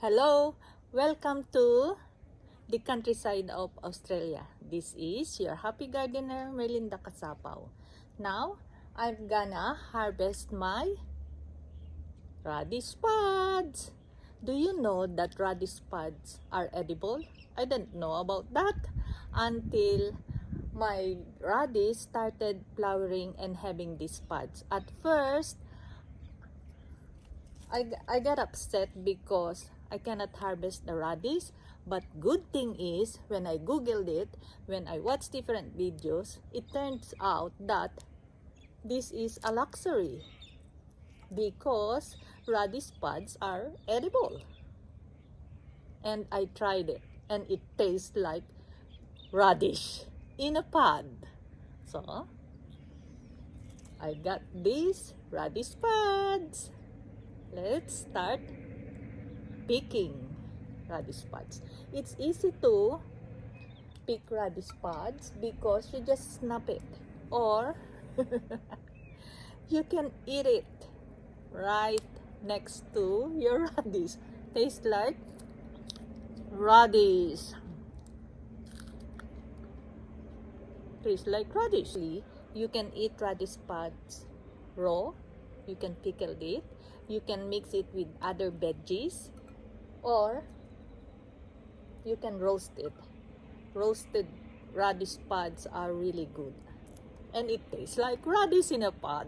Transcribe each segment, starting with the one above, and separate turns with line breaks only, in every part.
Hello, welcome to the countryside of Australia. This is your happy gardener, Merlinda Kasapaw. Now, I'm gonna harvest my radish pods. Do you know that radish pods are edible? I didn't know about that until my radish started flowering and having these pods. At first, I got upset because I cannot harvest the radish, but good thing is when I googled it, when I watched different videos, it turns out that this is a luxury because radish pods are edible. And I tried it and it tastes like radish in a pod. So I got these radish pods. Let's start picking radish pods. It's easy to pick radish pods because you just snap it, or you can eat it right next to your radish. Tastes like radish. Tastes like radish. You can eat radish pods raw. You can pickle it. You can mix it with other veggies, or you can roast it. Roasted radish pods are really good. And it tastes like radish in a pod.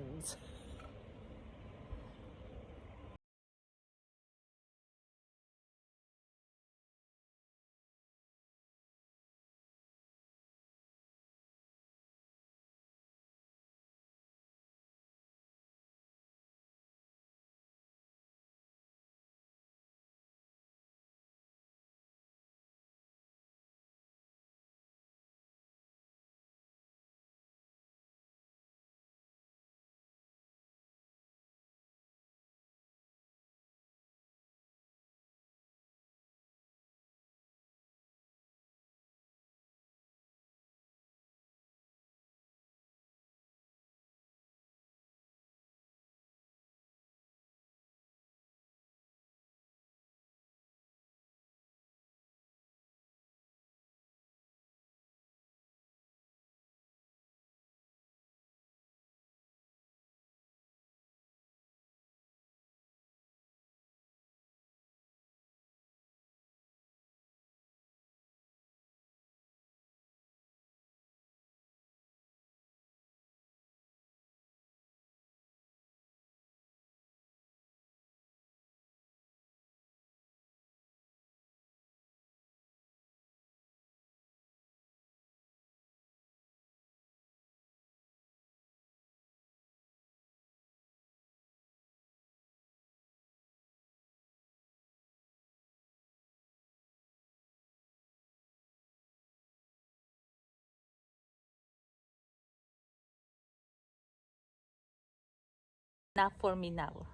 Enough for me now.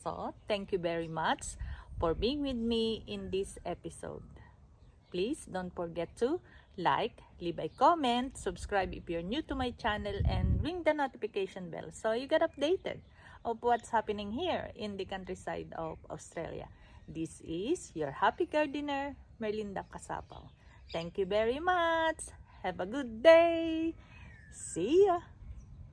So, thank you very much for being with me in this episode. Please don't forget to like, leave a comment, subscribe if you're new to my channel, and ring the notification bell so you get updated of what's happening here in the countryside of Australia. This is your happy gardener, Merlinda Kasapaw. Thank you very much. Have a good day. See ya.